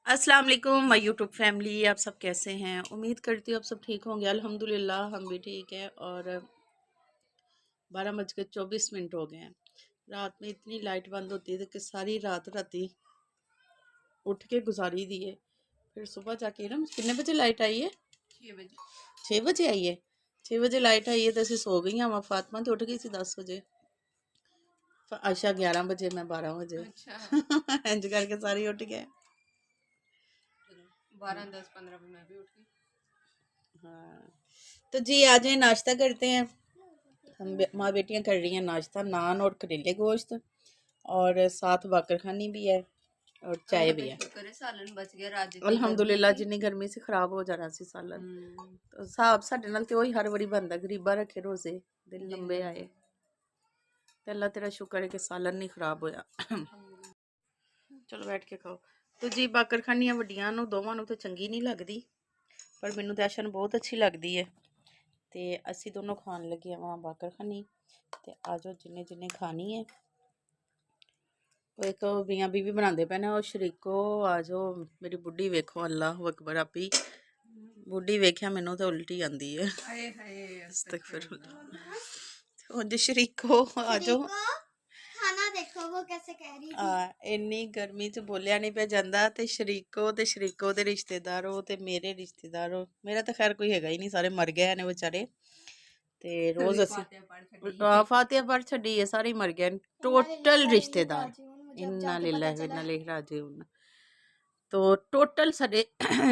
अस्सलाम वालेकुम my YouTube family. आप सब कैसे हैं? उम्मीद करती हूँ आप सब ठीक होंगे। अल्हम्दुलिल्लाह हम भी ठीक हैं। और 12:24 हो गए हैं। रात में इतनी लाइट बंद होती है कि सारी रात राती उठ के गुजारी दी है। फिर सुबह जाके ना कितने बजे लाइट आई है? 6 बजे। 6 बजे आई है। 6 बजे लाइट आई है तो असं सो गई। मैं फातिमा तो उठ गई थी 10 बजे। आशा 11 बजे, मैं 12 बजे। अच्छा। इंज करके सारी उठ गए। 12, 10, 15 में मैं भी उठ गई। हाँ, तो जी आ जाए नाश्ता करते हैं। हम माँ बेटियां कर रही हैं नाश्ता, नान और करेले गोश्त, और साथ बाकरखानी भी है और चाय भी है। सालन बच गया राज। अल्हम्दुलिल्लाह, जिन्नी गर्मी से खराब हो जाना सी सालन। तो हिसाब साडे नाल ते ओही हर वारी बनदा, गरीबा रखे रोजे, दिन लंबे आए। ते अल्लाह तेरा शुक्र है कि सालन नहीं खराब होया। चलो बैठ के खाओ। तो जी बाकरखानियां वड्डियां नूं दोवां नूं ते चंगी नहीं लगदी, पर मैनू तो आशा नूं बहुत अच्छी लगदी है। तो असी दोनों खान लगे वहाँ बाकरखानी। तो आ जाओ जिन्ने जिन्ने खानी है। एक मियाँ बीवी बनाते पे ने, शरीको आ जाओ। मेरी बुढ़ी वेखो, अल्लाह अकबर। आपी बुढ़ी वेख्या मैनू तो उल्टी आती है। उंज शरीको आ जाओ। खाना देखो वो कैसे कह रही थी। इन्नी गर्मी च बोलिया नहीं पे जांदा। ते शरीको दे रिश्तेदारों ते मेरे रिश्तेदारों, मेरा तो खैर कोई हैगा ही नहीं, सारे मर गए ने बेचारे। ते रोज असी फातिहा पढ़ छड़ी है, सारे मर गए टोटल रिश्तेदार। इन्ना लिल्लाहि व इन्ना इलैहि राजिऊन। तो टोटल साडे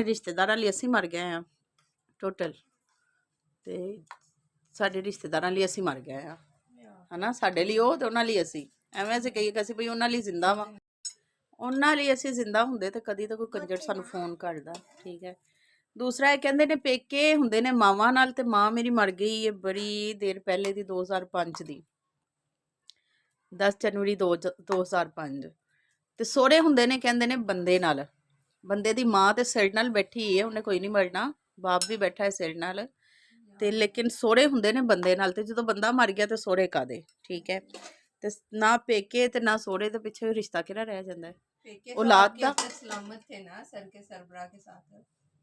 रिश्तेदारां लई असी मर गए हैं टोटल। ते साडे रिश्तेदारां लई असी मर गए हैं, है ना। साडे लई ओह ते उन्हां लई असी। ਐਵੇਂ ਅਸੀਂ ਕਹੀਏ ਕਿ ਅਸੀਂ ਬਈ ਉਹਨਾਂ ਲਈ ਜ਼ਿੰਦਾ ਵਾਂ। ਉਹਨਾਂ ਲਈ ਅਸੀਂ ਜ਼ਿੰਦਾ ਹੁੰਦੇ ਤੇ ਕਦੀ ਤਾਂ ਕੋਈ ਕੰਜਰ ਸਾਨੂੰ ਫੋਨ ਕਰਦਾ। ਠੀਕ ਹੈ। ਦੂਸਰਾ ਇਹ ਕਹਿੰਦੇ ਨੇ ਪੇਕੇ ਹੁੰਦੇ ਨੇ ਮਾਵਾਂ ਨਾਲ, ਤੇ ਮਾਂ ਮੇਰੀ ਮਰ ਗਈ ਹੈ ਬੜੀ ਦੇਰ ਪਹਿਲੇ ਦੀ, 2005 ਦੀ, 10 ਜਨਵਰੀ 2005। ਤੇ ਸਹੁਰੇ ਹੁੰਦੇ ਨੇ ਕਹਿੰਦੇ ਨੇ ਬੰਦੇ ਨਾਲ। ਬੰਦੇ ਦੀ ਮਾਂ ਤੇ ਸਿਰ ਨਾਲ ਬੈਠੀ ਹੈ, ਉਹਨੇ ਕੋਈ ਨਹੀਂ ਮਰਨਾ, ਬਾਪ ਵੀ ਬੈਠਾ ਹੈ ਸਿਰ ਨਾਲ। ਤੇ ਲੇਕਿਨ ਸਹੁਰੇ ਹੁੰਦੇ ਨੇ ਬੰਦੇ ਨਾਲ। ਤੇ ਜਦੋਂ ਬੰਦਾ ਮਰ ਗਿਆ ਤੇ ਸਹੁਰੇ ਕਾਦੇ? ਠੀਕ ਹੈ। ਤੇ ਨਾ ਪੇਕੇ ਤੇ ਨਾ ਸੋਹਰੇ ਦੇ ਪਿੱਛੇ ਰਿਸ਼ਤਾ ਕਿਹੜਾ ਰਹਿ ਜਾਂਦਾ ਹੈ ਔਲਾਦ ਦਾ। सलामत थे ना सर के सरबराह के साथ।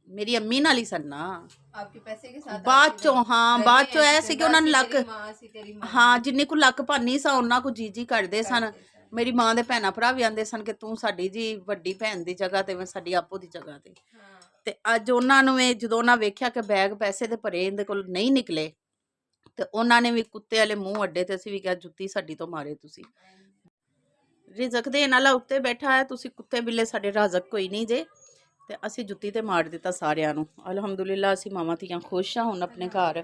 ਮੇਰੀ ਅੰਮੀ ਨਾਲ ਹੀ ਸਨ ਨਾ। आपके पैसे के साथ ਬਾਅਦ ਚੋਂ। ਹਾਂ ਬਾਅਦ ਚੋਂ ਐ ਸੀ ਕਿ ਉਹਨਾਂ ਨੂੰ ਲੱਕ, ਹਾਂ ਜਿੰਨੀ ਕੁ ਲੱਕ ਭਾਨੀ ਸਾ ਉਹਨਾਂ ਕੁ ਜੀ ਕਰਦੇ ਸਨ। ਮੇਰੀ ਮਾਂ ਦੇ ਭੈਣਾਂ ਭਰਾ ਵੀ ਆਂਦੇ ਸਨ ਕਿ ਤੂੰ ਸਾਡੀ ਜੀ ਵੱਡੀ ਭੈਣ ਦੀ ਜਗ੍ਹਾ ਤੇ, ਮੈਂ ਸਾਡੀ ਆਪੋ ਦੀ ਜਗ੍ਹਾ ਤੇ। ਤੇ ਅੱਜ ਉਹਨਾਂ ਨੂੰ ਇਹ ਜਦੋਂ ਉਹਨਾਂ ਵੇਖਿਆ ਕਿ ਬੈਗ ਪੈਸੇ ਦੇ ਭਰੇ ਇਹਦੇ ਕੋਲ ਨਹੀਂ ਨਿਕਲੇ, ਤੇ ਉਹਨਾਂ ਨੇ ਵੀ ਕੁੱਤੇ ਵਾਲੇ ਮੂੰਹ ਅੱਡੇ। ਤੇ ਅਸੀਂ ਵੀ ਕਿਹਾ ਜੁੱਤੀ ਸਾਡੀ ਤੋਂ ਮਾਰੇ ਤੁਸੀਂ। ਰਿਜ਼ਕ ਦੇਣ ਵਾਲਾ ਉੱਤੇ ਬੈਠਾ ਹੈ, ਤੁਸੀਂ ਕੁੱਤੇ ਬਿੱਲੇ ਸਾਡੇ ਰਾਜ਼ਕ ਕੋਈ ਨਹੀਂ ਜੇ। ਤੇ ਅਸੀਂ ਜੁੱਤੀ ਤੇ ਮਾਰ ਦਿੱਤਾ ਸਾਰਿਆਂ ਨੂੰ। ਅਲਹਮਦੁਲਿਲਾ ਅਸੀਂ ਮਾਵਾਂ ਧੀਆਂ ਖੁਸ਼ ਹਾਂ ਹੁਣ ਆਪਣੇ ਘਰ।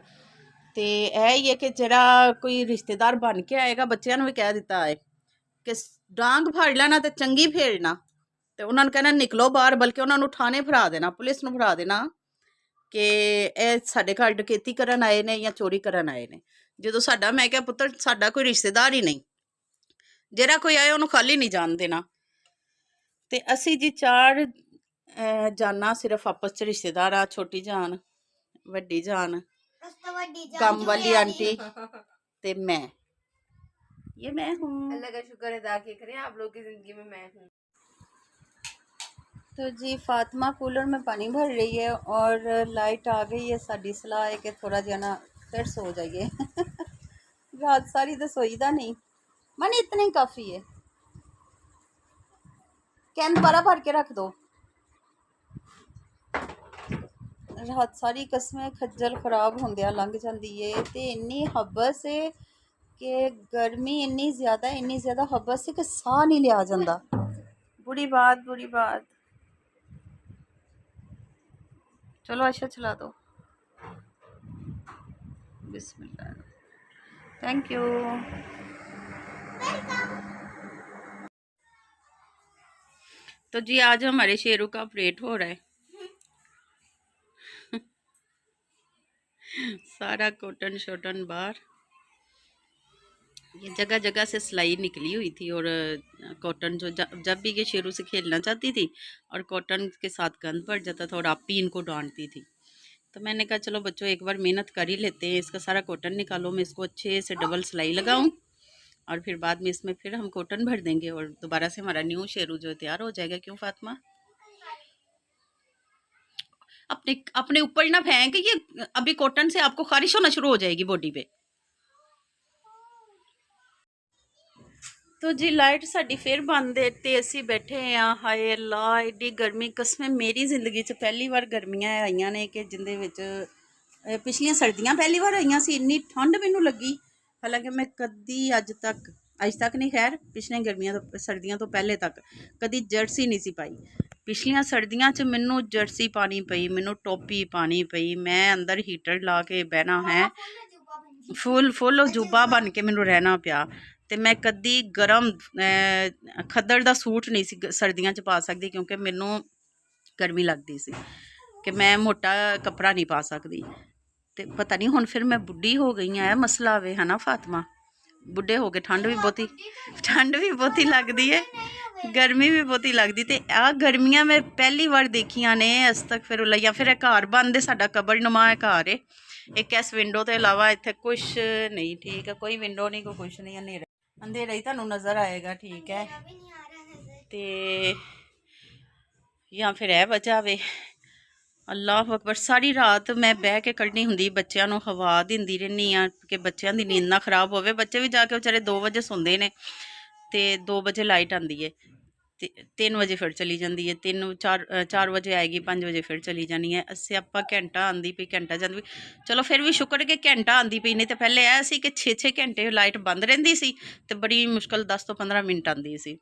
ਤੇ ਇਹ ਹੀ ਹੈ ਕਿ ਜਿਹੜਾ ਕੋਈ ਰਿਸ਼ਤੇਦਾਰ ਬਣ ਕੇ ਆਏਗਾ, ਬੱਚਿਆਂ ਨੂੰ ਵੀ ਕਹਿ ਦਿੱਤਾ ਹੈ ਕਿ ਡਾਂਗ ਫੜ ਲੈਣਾ ਤੇ ਚੰਗੀ ਫੇਰਨਾ, ਤੇ ਉਹਨਾਂ ਨੂੰ ਕਹਿਣਾ ਨਿਕਲੋ ਬਾਹਰ। ਬਲਕਿ ਉਹਨਾਂ ਨੂੰ ਥਾਣੇ ਫੜਾ ਦੇਣਾ, ਪੁਲਿਸ ਨੂੰ ਫੜਾ ਦੇਣਾ ਕਿ ਇਹ ਸਾਡੇ ਘਰ ਡਕੈਤੀ ਕਰਨ ਆਏ ਨੇ ਜਾਂ ਚੋਰੀ ਕਰਨ ਆਏ ਨੇ। ਜਦੋਂ ਸਾਡਾ, ਮੈਂ ਕਿਹਾ ਪੁੱਤਰ ਸਾਡਾ ਕੋਈ ਰਿਸ਼ਤੇਦਾਰ ਹੀ ਨਹੀਂ, ਜਿਹੜਾ ਕੋਈ ਆਏ ਉਹਨੂੰ ਖਾਲੀ ਨਹੀਂ ਜਾਣ ਦੇਣਾ। ਤੇ ਅਸੀਂ ਜੀ 4 ਜਾਨਾਂ ਸਿਰਫ ਆਪਸ ਚ ਰਿਸ਼ਤੇਦਾਰ ਆ। ਛੋਟੀ ਜਾਨ, ਵੱਡੀ ਜਾਨ, ਕੰਮ ਵਾਲੀ ਆंटी ਤੇ मैं। ये मैं हूँ। अल्लाह का शुक्र अदा करें आप लोग की जिंदगी में मैं हूँ। तो जी फातिमा कूलर में पानी भर रही है और लाइट आ गई है। साड़ी सलाह है कि थोड़ा जिहा ना फिर सो जाइए। रात सारी तो सोईदा नहीं, मन इतना ही काफ़ी है। कैन दोबारा भर के रख दो। रात सारी कसमें खज्जल खराब होंदिया लंघ जाती है। तो इन्नी हबस है कि गर्मी इन्नी ज़्यादा हबस है कि साह नहीं लिया जाता। बुरी बात, बुरी बात। चलो अच्छा चला दो। बिस्मिल्लाह। Thank you. तो जी आज हमारे शेरों का ऑपरेट हो रहा है। सारा कॉटन शॉटन बाहर, ये जगह जगह से सिलाई निकली हुई थी। और कॉटन जो जब भी ये शेरों से खेलना चाहती थी और कॉटन के साथ गंद पड़ जाता था और आप ही इनको डांटती थी। तो मैंने कहा चलो बच्चों एक बार मेहनत कर ही लेते हैं, इसका सारा कॉटन निकालो, मैं इसको अच्छे से डबल सिलाई लगाऊं और फिर बाद में इसमें फिर हम कॉटन भर देंगे और दोबारा से हमारा न्यू शेरू जो तैयार हो जाएगा। क्यों फातिमा? अपने अपने ऊपर ना फेंक, ये अभी कॉटन से आपको खारिश होना शुरू हो जाएगी बॉडी पे। तो जी लाइट साडी फिर बंद है ते असी बैठे हैं। हाय अल्लाह एडी गर्मी, कसम मेरी जिंदगी च पहली बार गर्मियां आईयां ने कि जिंदे विच पिछलियां सर्दियां पहली बार आईयां सी, इन्नी ठंड मैनू लगी। हालांकि मैं कदी अज तक नहीं, खैर पिछलियां गर्मियां तो सर्दियां तो पहले तक कदी जर्सी नहीं सी पाई। पिछलियां सर्दियां च मैनू जर्सी पानी पई, मैनू टोपी पानी पई, मैं अंदर हीटर ला के बहना है, फुल जूबा बन के मैनू रहना पिया। तो मैं कदी गर्म खद्दड़ का सूट नहीं सी सर्दियों च पा सकती, क्योंकि मैनू गर्मी लगती सी कि मैं मोटा कपड़ा नहीं पा सकती। तो पता नहीं हुण फिर मैं बुढ़ी हो गई है, मसला वे है ना फातिमा, बुढ़े हो गए, ठंड भी बहुती लगती है, गर्मी भी बहुती लगती। तो आ गर्मियां मैं पहली बार देखिया ने अज तक। फिर या फिर घर बंद है, साडा कबरनुमा घर है एक, इस विंडो के अलावा इत्थे कुछ नहीं। ठीक है, कोई विंडो नहीं, कोई कुछ नहीं, अंधेरा ही तुहानू नज़र आएगा। ठीक है, तो या फिर यह वजह वे। अल्लाह अकबर, सारी रात मैं बह के कढ़नी हुंदी, बच्चों को हवा दिंदी रहनी हाँ कि बच्चों की नींद ना खराब होवे। बच्चे भी जाके बेचारे 2 बजे सोंदे ने, तो 2 बजे लाइट आती है, 3 बजे फिर चली जाती है, 4 बजे आएगी, 5 बजे फिर चली जानी है। स्यापा घंटा आती पई, घंटा जाती पई। चलो फिर भी शुक्र कि घंटा आती पई, नहीं तो पहले यह सी कि 6-6 घंटे लाइट बंद रहिंदी सी, ते बड़ी मुश्किल 10 तो 15 मिनट आती सी।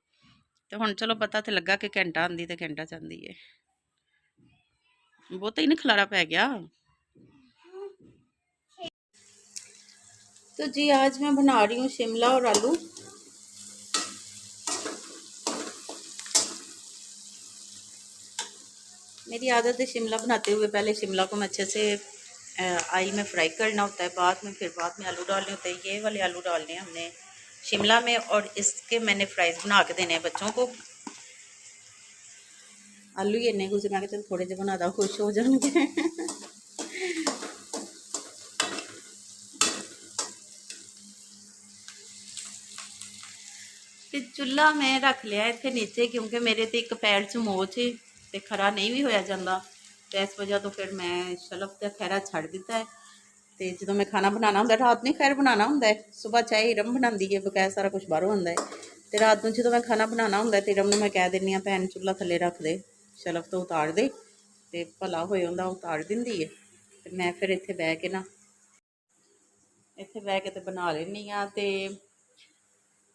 तो हुण चलो पता तो लगा कि घंटा आती तो घंटा जाती है। बहुत ही नहीं खलारा पै गया। तो जी आज मैं बना रही हूँ शिमला और आलू। मेरी आदत है शिमला बनाते हुए पहले शिमला को मैं अच्छे से आई में फ्राई करना होता है, बाद में आलू डालने होते हैं। ये वाले आलू डालने हैं हमने शिमला में, और इसके मैंने फ्राइज बना के देने हैं बच्चों को। आलू ही इन्ने कुछ मैं चल थोड़े जे बना दा, खुश हो जाएंगे। तो चूल्हा मैं रख लिया इतने नीचे, क्योंकि मेरे तो एक पैर च मोच है, तो खरा नहीं भी होया जाता, तो इस वजह तो फिर मैं शलफ का खैरा छड़ दिता है। तो जो मैं खाना बनाना होंगे, रात नहीं खैर बनाना होंगे, सुबह चाहे हिरम बनाती है, बकाया सारा कुछ बाहरों आता है। तो रात को जो मैं खाना बनाना होंगे तो हिरम मैं कह दिनी भैन चूल्हा थले रख दे, शलफ तो उतार दे, तो भला होए होंदा उतार दिंदी है। तो मैं फिर इत्थे बह के ना, इत्थे बह के तो बना लेनी हाँ। तो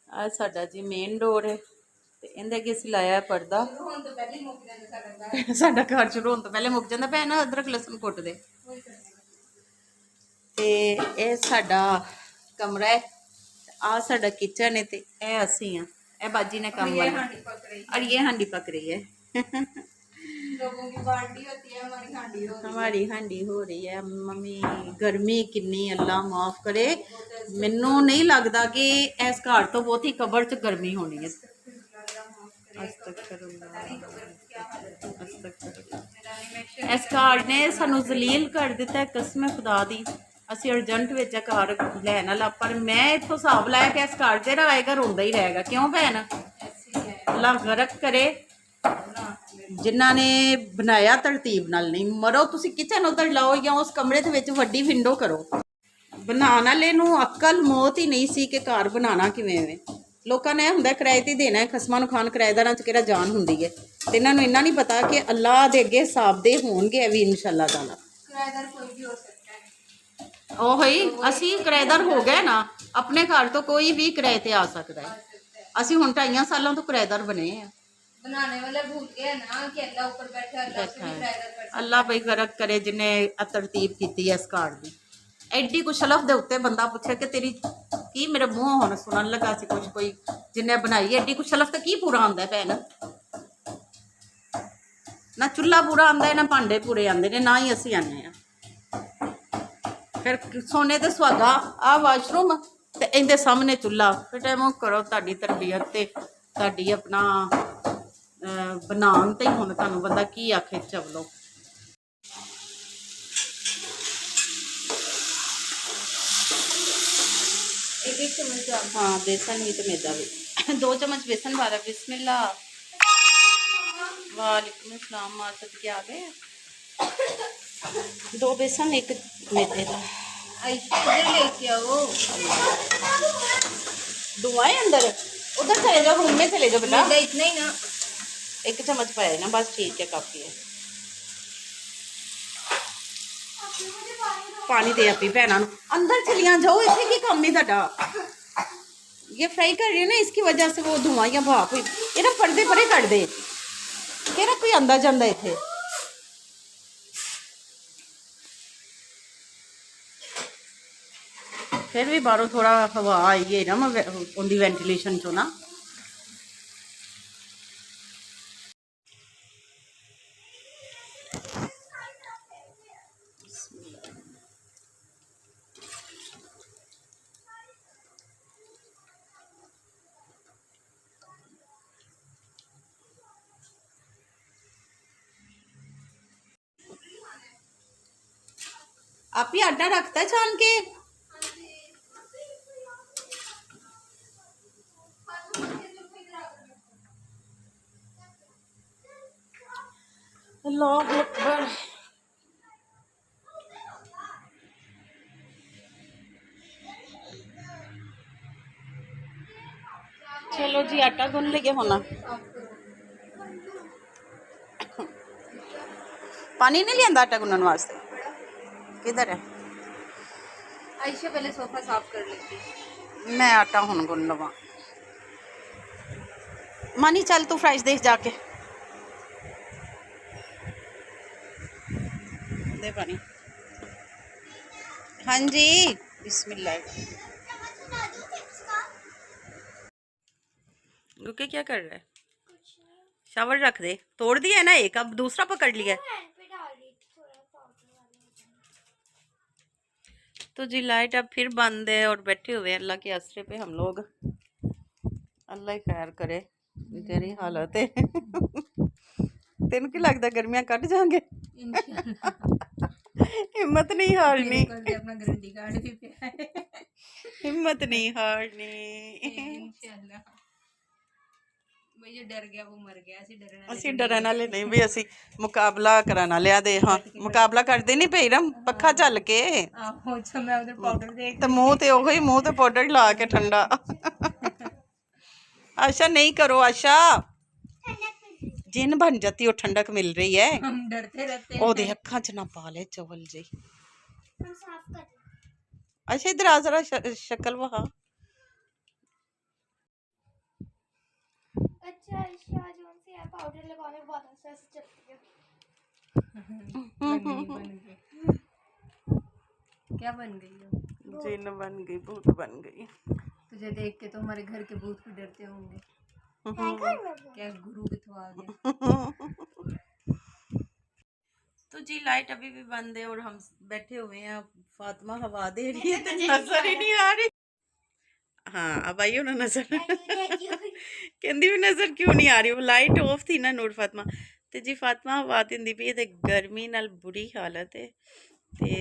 आ साडा जी मेन डोर है, तो इहदे अगे असीं लाया पर्दा। साडा घर शुरू होने तो पहले मुक जांदा। भैन अदरक लहसुन कुट दे। ते यह साडा कमरा है, आ साडा किचन है, तो यह असीं हां, यह बाजी ने काम वाला, और ये हांडी पक रही है। लोगों की बाल्टी होती है, हमारी हांडी हो रही है। मम्मी गर्मी कितनी, अल्लाह माफ करे, मैनू नहीं लगता कि इस घर तो बहुत ही कबर च गर्मी होनी है। इस घर ने सानू जलील कर दिता है, कसम खुदा दी। असी अर्जेंट विच घर लैन वाला, पर मैं इत्थों हिसाब लाया कि इस घर जेड़ा आएगा रोंदा ही रहेगा। क्यों भैन, अल्लाह गरक करे जिन्हों ने बनाया तरतीब नाल। नहीं मरो, तुसी किचन उधर लाओ या उस कमरे दे विच वड्डी विंडो करो। बनाने वाले नू अकल मौत ही नहीं सी कि घर बनाना किवें वे। लोगों ने हुंदा किराए ते देना है, खसमां नूं खान किराएदारां च किहड़ा जान हुंदी है। ते इन्हां नूं इन्ना नहीं पता कि अल्लाह दे अगे हिसाब दे होणगे भी इंशाअल्लाह ताला। किराएदार कोई भी हो सकता है, ओही असी किराएदार हो गए ना, अपने घर तो कोई भी किराए ते आ सकता है। असी हुण 2.5 सालों तो किराएदार बने हैं। बनाने वाले भूल गए ना कि अल्लाह ऊपर बैठा है। अल्लाह भाई गरक करे जिन्हें तरतीब की है इस घर की। एडी कुछ शलफ दे उत्ते बंदा पूछे कि तेरी की, मेरे मुँह हुण सुनन लगा सी कुछ, कोई जिन्हें बनाई एडी कुछ शलफ तो की पूरा आंदा है भैन, ना चूल्हा पूरा आंदा है, ना भांडे पूरे आंदे ने, ना ही असी आने हैं। फिर सोने ते सुहागा आ वाशरूम ते इहदे सामने चूल्हा, फिर टाइम करो तुहाडी तरबियत ते तुहाडी अपना बनान ते हुण तुहानूं बंदा की आखे। चलो एक चम्मच, हाँ बेसन भी तो मैदा भी 2 चम्मच बेसन वाला। बिस्मिल्लाह, वालेकुम अस्सलाम, माँ सदके आ गए। 2 बेसन 1 मैदे का। इधर लेके आओ। धुआं है अंदर, उधर चले जाओ, रूम में चले जाओ बेटा। मैदा इतना ही ना, 1 चम्मच पाया ना, बस ठीक है, काफ़ी है। पानी दे अपनी भैनों ਨੂੰ। अंदर चलिया जाओ, इसे की काम है ਤੁਹਾਡਾ? ये फ्राई कर रही है ना, इसकी वजह से वो धुआं या भाप हुई। ये ना पर्दे परे कर दे कि ना कोई आंदा जांदा इत्थे। फिर भी बाहरों थोड़ा हवा आई है ना, उनकी वेंटिलेशन चो ना। आप ही आटा रखता है छान के? अल्लाह अकबर। चलो जी, आटा गुन लेके होना। पानी नहीं लिया आटा गुनने वास्ते? किधर है? आयशा पहले सोफा साफ कर लेती। मैं आटा हुन गुन लवा। मानी चल तू फ्राइज देख जाके दे पानी। हाँ जी, बिस्मिल्लाह। रुके, क्या कर रहा है? शावर रख दे। तोड़ दिया है ना एक, अब दूसरा पकड़ लिया है। तो जी लाइट अब फिर बंद है और बैठे हुए हैं अल्लाह के आसरे पे हम लोग। अल्लाह ही खैर करे तेरी हालत है। तेन की लगता गर्मियां कट जाएंगे? हिम्मत नहीं हारनी, अपना गारंटी कार्ड भी पिया है। हिम्मत नहीं हारनी। डर गया वो मर गया। ਅਸੀਂ ਡਰਨ ਵਾਲੇ ਨਹੀਂ ਵੀ, ਅਸੀਂ ਮੁਕਾਬਲਾ ਕਰਨ ਵਾਲਿਆਂ ਦੇ। ਹਾਂ, ਮੁਕਾਬਲਾ ਕਰਦੇ ਨਹੀਂ ਪਈ ਰਮ, ਪੱਖਾ ਚੱਲ ਕੇ। ਆਹੋ, ਅੱਛਾ, ਮੈਂ ਉਧਰ ਪਾਊਡਰ ਦੇਖ ਤੇ ਮੂੰਹ ਤੇ ਉਹੀ, ਮੂੰਹ ਤੇ ਪਾਊਡਰ ਲਾ ਕੇ ਠੰਡਾ। आशा नहीं करो, आशा जिन बन जाती हो, ठंडक मिल रही है। हम डरते रहते हैं। ओदे अखां च ना पा ले चवल जी। अच्छा इधर आ जरा, शक्ल वहा। अच्छा आयशा, जोन से है पाउडर लगाने के बाद ऐसे चलती है। क्या बन गई हो? जिन बन गई, भूत बन गई। तुझे देख के तो हमारे घर के भूत भी डरते होंगे। क्या गुरु भी तो आ गया। तो जी लाइट अभी भी बंद है और हम बैठे हुए हैं। फातिमा हवा दे रही है तो नजर ही नहीं आ रही। हाँ, अब आई हो ना नजर। कहती भी नजर क्यों नहीं आ रही? वो लाइट ऑफ थी ना नूर फातिमा। तो जी फातिमा हवा देंदी पई ते गर्मी नाल बुरी हालत है। ते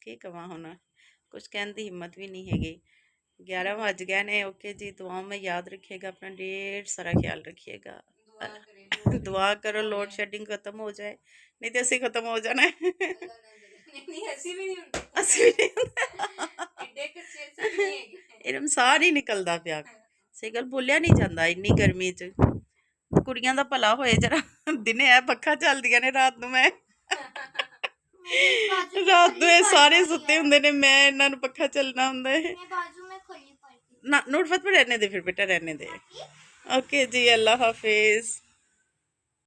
की कवां हुण, कुछ कहने की हिम्मत भी नहीं हैगी। 11 बज गए ने। ओके जी, दुआओं में याद रखिएगा, अपना ढेर सारा ख्याल रखिएगा। दुआ करो लोड शेडिंग खत्म हो जाए, नहीं तो ऐसे खत्म हो जाना है। इरम साह नहीं निकलता पिया। सही गल बोलिया नहीं जाता इन्नी गर्मी च। कुड़ियां दा भला होए जरा, दिने है पक्खा चलदियां ने, रात नूं मैं रात नूं सारे सुते हुंदे ने, मैं इन्हां नूं पक्खा चलना हुंदा है ना। नोट फत रहने दे फिर बेटा, रहने दे। ओके जी, अल्लाह हाफिज।